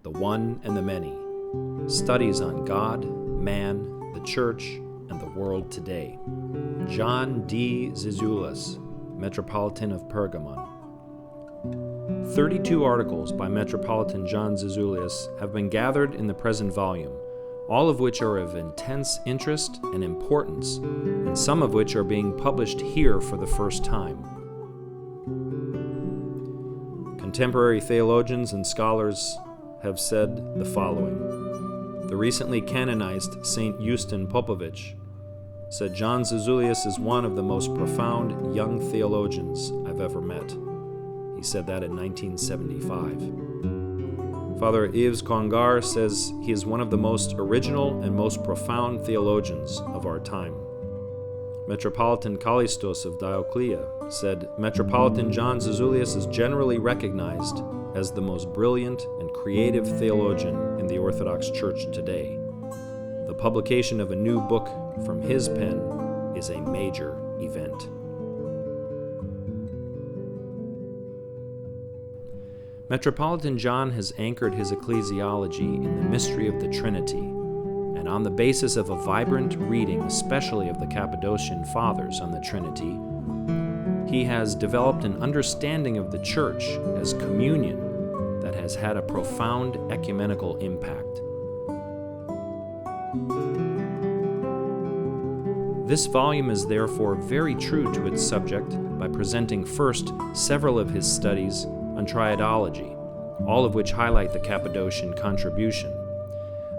The One and the Many. Studies on God, man, the Church, and the world today. John D. Zizioulas, Metropolitan of Pergamon. 32 articles by Metropolitan John Zizioulas have been gathered in the present volume, all of which are of intense interest and importance, and some of which are being published here for the first time. Contemporary theologians and scholars have said the following. The recently canonized St. Justin Popovich said John Zizioulas is one of the most profound young theologians I've ever met. He said that in 1975. Father Yves Congar says he is one of the most original and most profound theologians of our time. Metropolitan Kallistos of Dioclea said Metropolitan John Zizioulas is generally recognized as the most brilliant and creative theologian in the Orthodox Church today. The publication of a new book from his pen is a major event. Metropolitan John has anchored his ecclesiology in the mystery of the Trinity, and on the basis of a vibrant reading, especially of the Cappadocian Fathers on the Trinity, he has developed an understanding of the Church as communion that has had a profound ecumenical impact. This volume is therefore very true to its subject by presenting first several of his studies on triadology, all of which highlight the Cappadocian contribution.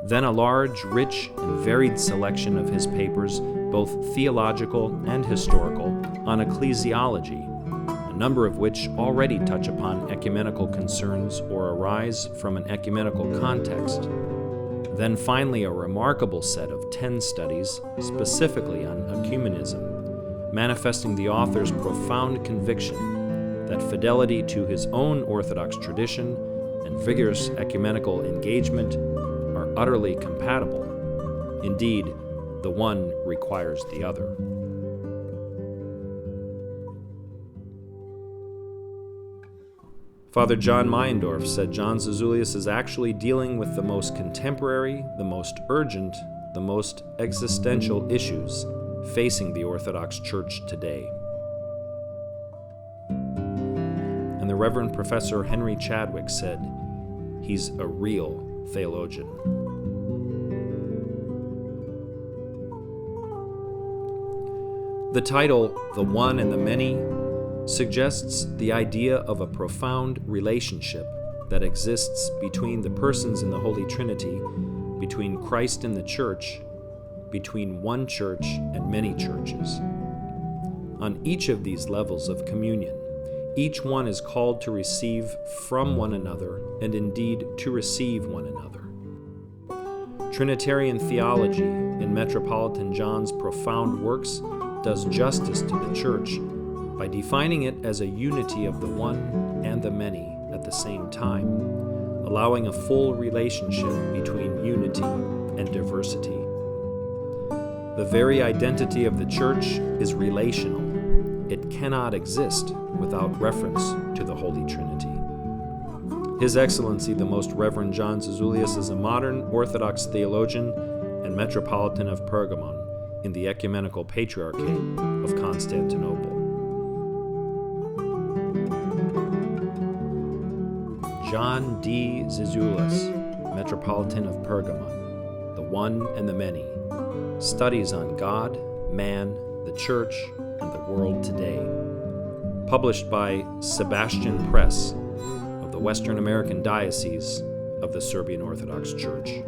Then a large, rich, and varied selection of his papers, both theological and historical, on ecclesiology, a number of which already touch upon ecumenical concerns or arise from an ecumenical context. Then finally a remarkable set of 10 studies specifically on ecumenism, manifesting the author's profound conviction that fidelity to his own Orthodox tradition and vigorous ecumenical engagement are utterly compatible. Indeed, the one requires the other. Father John Meyendorff said John Zizioulas is actually dealing with the most contemporary, the most urgent, the most existential issues facing the Orthodox Church today. And the Reverend Professor Henry Chadwick said, he's a real theologian. The title, The One and the Many, suggests the idea of a profound relationship that exists between the persons in the Holy Trinity, between Christ and the Church, between one church and many churches. On each of these levels of communion, each one is called to receive from one another and indeed to receive one another. Trinitarian theology in Metropolitan John's profound works does justice to the Church by defining it as a unity of the one and the many at the same time, allowing a full relationship between unity and diversity. The very identity of the Church is relational. It cannot exist without reference to the Holy Trinity. His Excellency, the Most Reverend John Zizioulas, is a modern Orthodox theologian and Metropolitan of Pergamon in the Ecumenical Patriarchate of Constantinople. John D. Zizioulas, Metropolitan of Pergamon, The One and the Many. Studies on God, man, the Church, and the world today. Published by Sebastian Press of the Western American Diocese of the Serbian Orthodox Church.